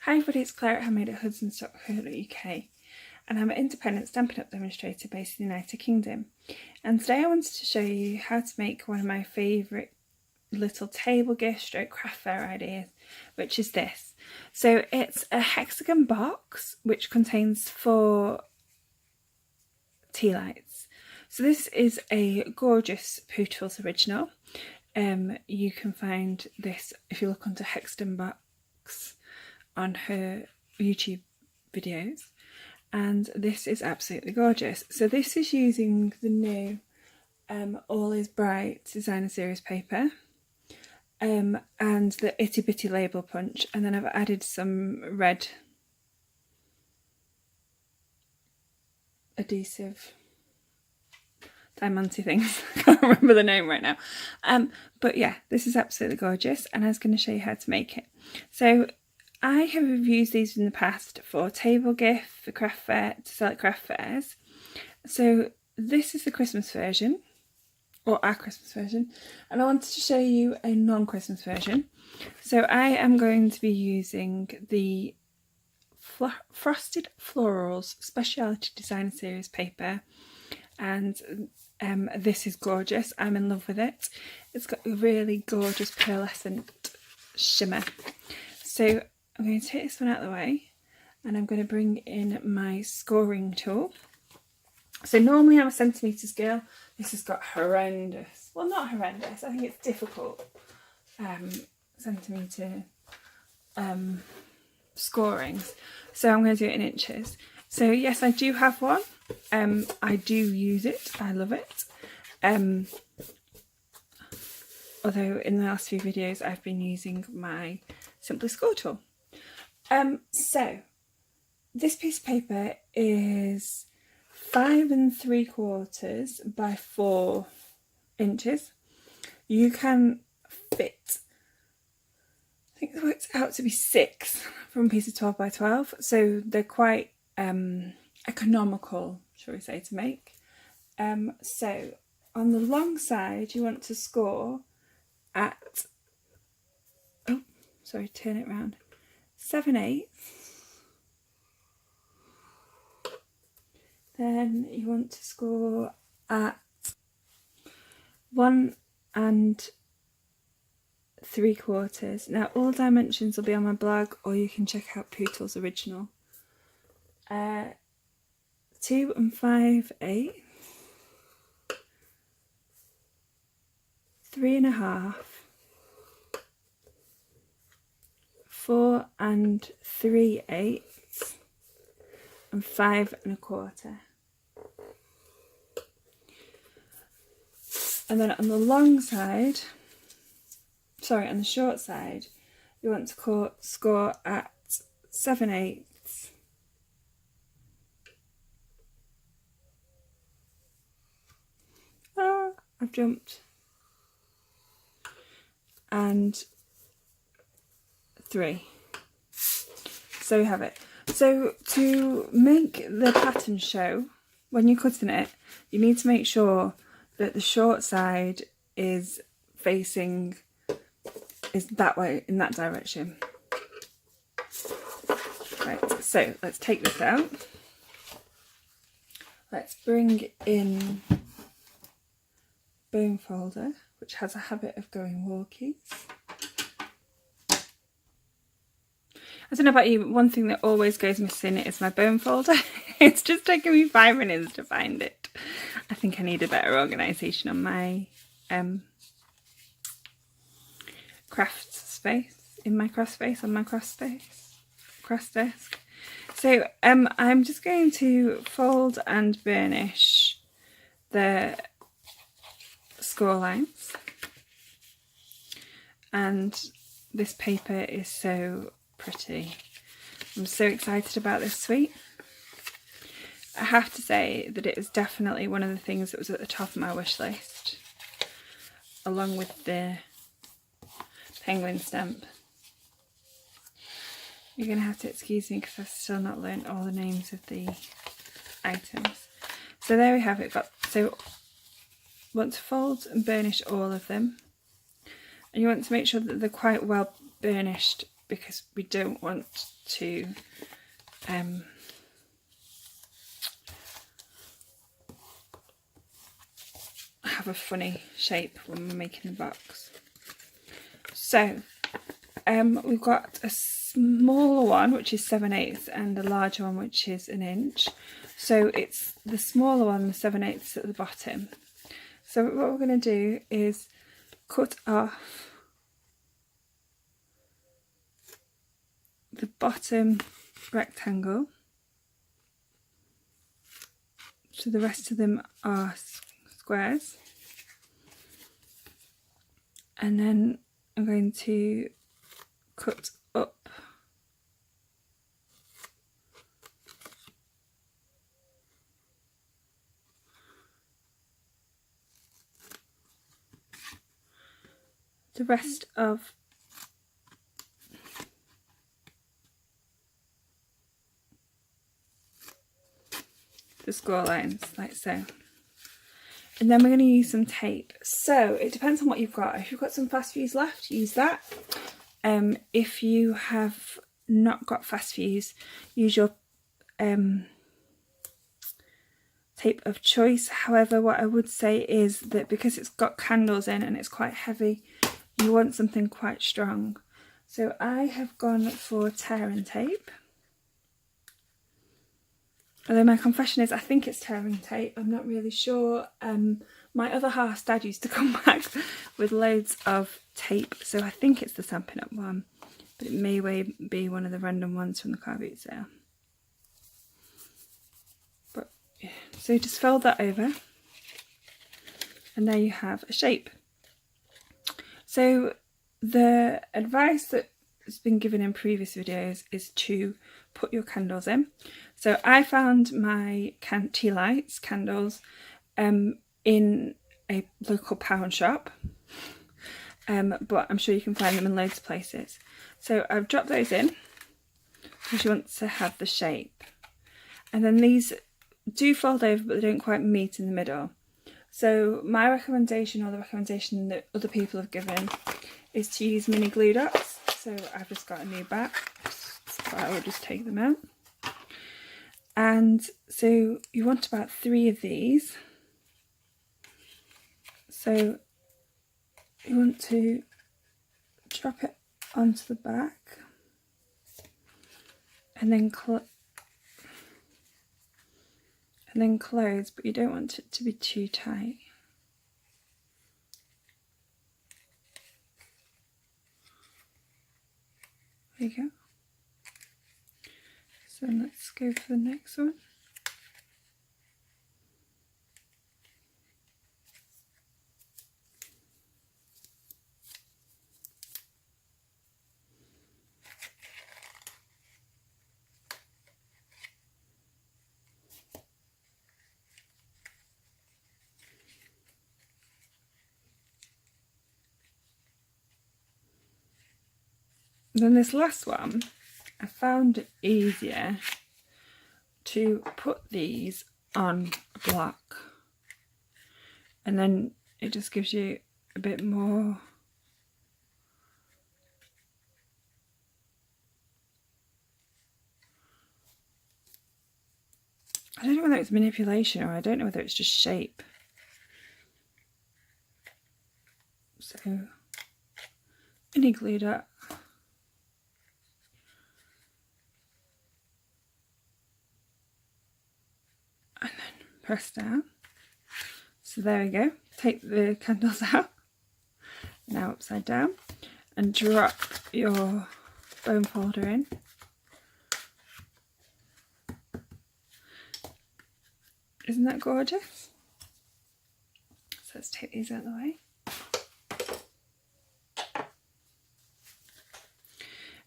Hi everybody, it's Claire at handmade@hoods.co.uk and I'm an independent Stampin' Up demonstrator based in the United Kingdom. And today I wanted to show you how to make one of my favourite little table gift stroke craft fair ideas, which is this. So it's a hexagon box which contains 4 Tealights. So this is a gorgeous Pooltes original. You can find this if you look onto hexagon box on her YouTube videos, and this is absolutely gorgeous. So this is using the new All Is Bright designer series paper and the itty bitty label punch, and then I've added some red adhesive diamanty things. I can't remember the name right now, but yeah, this is absolutely gorgeous and I was going to show you how to make it. So I have used these in the past for table gift, for craft fair, to sell at craft fairs. So this is the Christmas version, or our Christmas version, and I wanted to show you a non-Christmas version. So I am going to be using the Frosted Floral's Speciality Designer Series paper, and this is gorgeous. I'm in love with it. It's got a really gorgeous pearlescent shimmer. So I'm going to take this one out of the way and I'm going to bring in my scoring tool. So normally I'm a centimetre scale. This has got horrendous, well not horrendous, I think it's difficult centimetre scorings. So I'm going to do it in inches. So yes, I do have one. I do use it. I love it. Although in the last few videos I've been using my Simply Score tool. So this piece of paper is 5 3/4 by 4 inches. You can fit, I think it works out to be 6 from a piece of 12 by 12. So they're quite economical, shall we say, to make. So on the long side you want to score at, oh sorry, turn it round, 7/8. Then you want to score at 1 3/4. Now all dimensions will be on my blog, or you can check out Pooltes original. 2 5/8. 3 1/2. 4 3/8. and 5 1/4. And then on the long side, sorry, on the short side, you want to score at 7/8. Ah, I've jumped. And 3. So you have it. So to make the pattern show, when you're cutting it, you need to make sure that the short side is facing, is that way, in that direction. Right, so let's take this out. Let's bring in bone folder, which has a habit of going walkies. I don't know about you, but one thing that always goes missing is my bone folder. It's just taken me 5 minutes to find it. I think I need a better organisation on my craft space, on my craft desk. So I'm just going to fold and burnish the score lines. And this paper is so pretty. I'm so excited about this suite. I have to say that it is definitely one of the things that was at the top of my wish list, along with the penguin stamp. You're going to have to excuse me because I've still not learnt all the names of the items. So there we have it. So want to fold and burnish all of them, and you want to make sure that they're quite well burnished because we don't want to have a funny shape when we're making the box. So we've got a smaller one which is 7/8 and a larger one which is 1 inch. So it's the smaller one, the 7/8 at the bottom. So what we're going to do is cut off the bottom rectangle, so the rest of them are squares, and then I'm going to cut up the rest of the score lines, like so. And then we're going to use some tape. So it depends on what you've got. If you've got some fast fuse left, use that. If you have not got fast fuse, use your tape of choice. However, what I would say is that because it's got candles in and it's quite heavy, you want something quite strong. So I have gone for tearing tape. Although my confession is I think it's tearing tape, I'm not really sure. My other half's dad used to come back with loads of tape, so I think it's the Stampin' Up one, but it may be one of the random ones from the car boot sale. But yeah, so just fold that over and there you have a shape. So the advice that has been given in previous videos is to put your candles in. So I found my Tealight candles in a local pound shop, but I'm sure you can find them in loads of places. So I've dropped those in because you want to have the shape, and then these do fold over but they don't quite meet in the middle. So my recommendation, or the recommendation that other people have given, is to use mini glue dots. So I've just got a new batch, so I will just take them out. And so you want about 3 of these. So you want to drop it onto the back and then close, but you don't want it to be too tight. There you go. So let's go for the next one. Then this last one, I found it easier to put these on a block, and then it just gives you a bit more I don't know whether it's manipulation or I don't know whether it's just shape. So mini glue dot. And then press down. So there we go. Take the candles out. Now upside down. And drop your bone folder in. Isn't that gorgeous? So let's take these out of the way.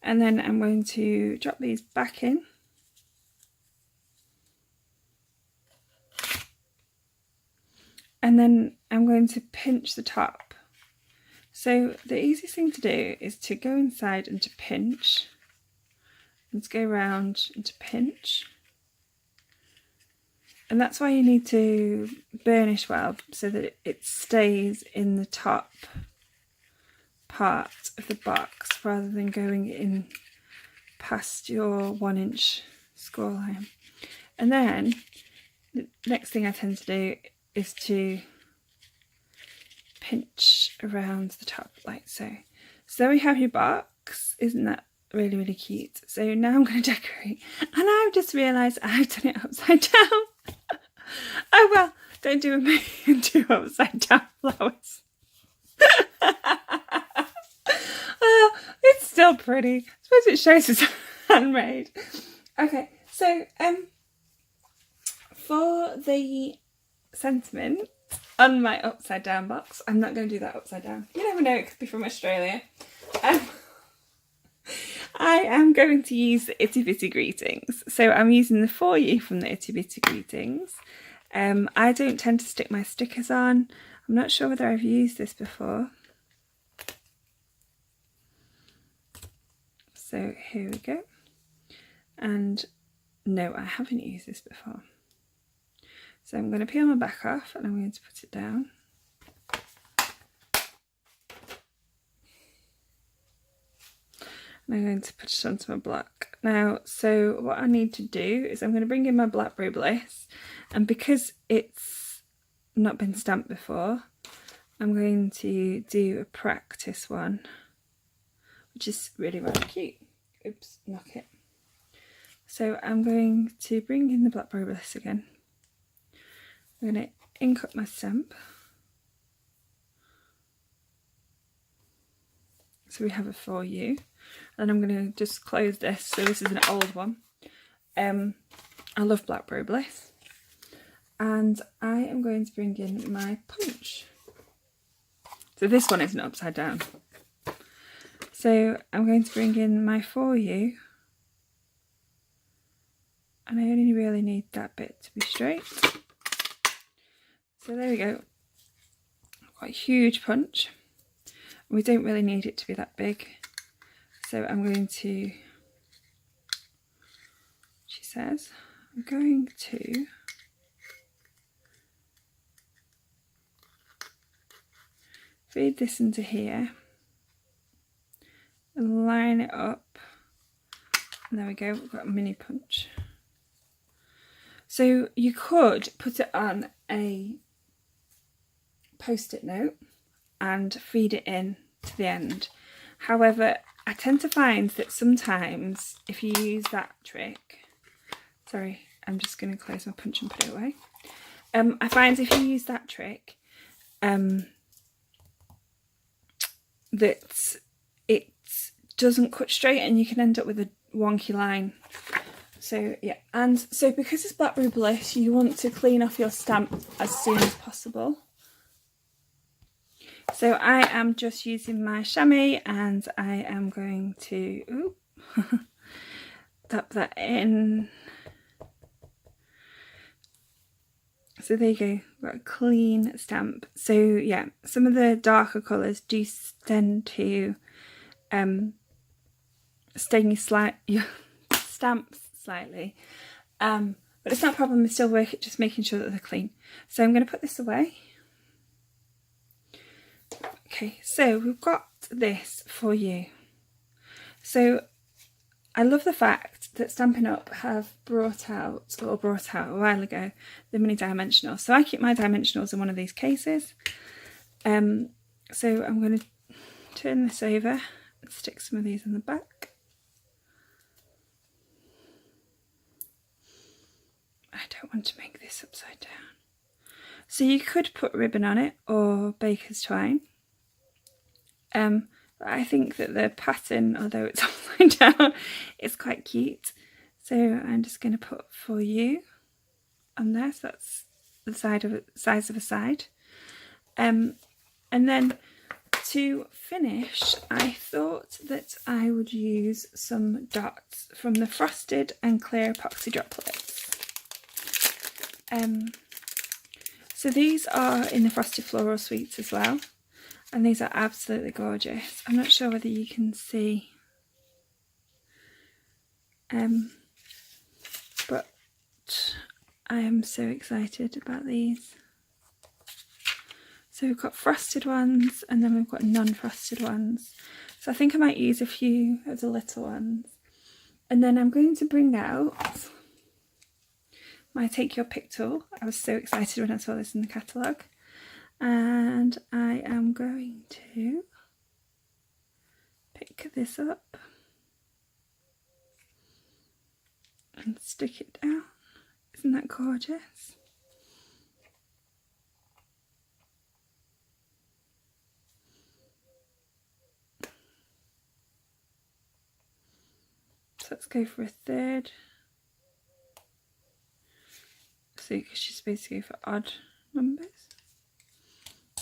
And then I'm going to drop these back in. And then I'm going to pinch the top. So the easiest thing to do is to go inside and to pinch. And to go around and to pinch. And that's why you need to burnish well, so that it stays in the top part of the box rather than going in past your 1-inch score line. And then the next thing I tend to do is to pinch around the top like so. So there we have your box. Isn't that really, really cute? So now I'm going to decorate, and I've just realised I've done it upside down. Oh well, don't do me and do upside down flowers. Oh, it's still pretty. I suppose it shows it's handmade. Okay, so for the sentiment on my upside down box, I'm not going to do that upside down. You never know, it could be from Australia. I am going to use the Itty Bitty Greetings. So I'm using the For You from the Itty Bitty Greetings. I don't tend to stick my stickers on. I'm not sure whether I've used this before. So here we go. And no, I haven't used this before. So I'm going to peel my back off and I'm going to put it down. And I'm going to put it onto my block. Now, so what I need to do is I'm going to bring in my Blackberry Bliss, and because it's not been stamped before, I'm going to do a practice one, which is really, really cute. Oops, knock it. So I'm going to bring in the Blackberry Bliss again. I'm going to ink up my stamp. So we have a For You. And I'm going to just close this. So this is an old one. I love Blackberry Bliss. And I am going to bring in my punch. So this one isn't upside down. So I'm going to bring in my For You. And I only really need that bit to be straight. So there we go. Quite a huge punch. We don't really need it to be that big. So I'm going to, she says, I'm going to feed this into here and line it up. And there we go, we've got a mini punch. So you could put it on a post-it note and feed it in to the end. However, I tend to find that sometimes if you use that trick, sorry, I'm just going to close my punch and put it away. I find if you use that trick, that it doesn't cut straight and you can end up with a wonky line. So yeah, and so because it's Blackberry Bliss, you want to clean off your stamp as soon as possible. So I am just using my chamois and I am going to tap that in. So there you go, we've got a clean stamp. So yeah, some of the darker colours do tend to stain your stamps slightly. But it's not a problem, it's still worth it, just making sure that they're clean. So I'm going to put this away. Okay, so we've got this For You. So I love the fact that Stampin' Up have brought out a while ago the mini dimensionals. So I keep my dimensionals in one of these cases. So I'm going to turn this over and stick some of these in the back. I don't want to make this upside down. So you could put ribbon on it or baker's twine. But I think that the pattern, although it's upside down, is quite cute. So I'm just going to put For You on there. So that's the size of a side. And then to finish, I thought that I would use some dots from the Frosted and Clear Epoxy Droplets. So these are in the Frosted Floral suites as well. And these are absolutely gorgeous. I'm not sure whether you can see. But I am so excited about these. So we've got frosted ones and then we've got non-frosted ones. So I think I might use a few of the little ones. And then I'm going to bring out my Take Your Pick tool. I was so excited when I saw this in the catalogue. And I am going to pick this up and stick it down. Isn't that gorgeous? So let's go for a third. So you're supposed to go for odd numbers.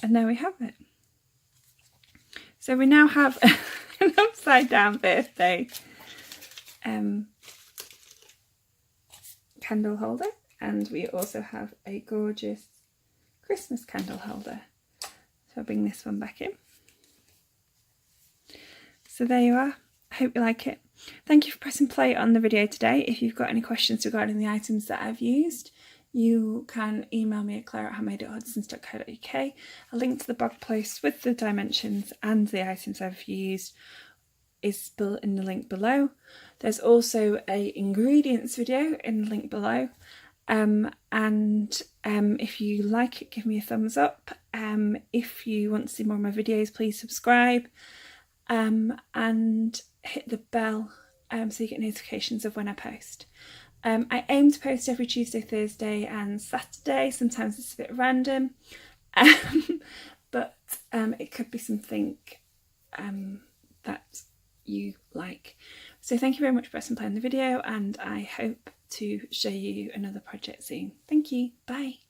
And there we have it. So we now have an upside down birthday candle holder, and we also have a gorgeous Christmas candle holder. So I'll bring this one back in. So there you are. I hope you like it. Thank you for pressing play on the video today. If you've got any questions regarding the items that I've used, you can email me at claire@hudsons.co.uk. A link to the blog post with the dimensions and the items I've used is in the link below. There's also a ingredients video in the link below. If you like it, give me a thumbs up. If you want to see more of my videos, please subscribe and hit the bell so you get notifications of when I post. I aim to post every Tuesday, Thursday and Saturday. Sometimes it's a bit random, but it could be something that you like. So thank you very much for pressing play on the video, and I hope to show you another project soon. Thank you. Bye.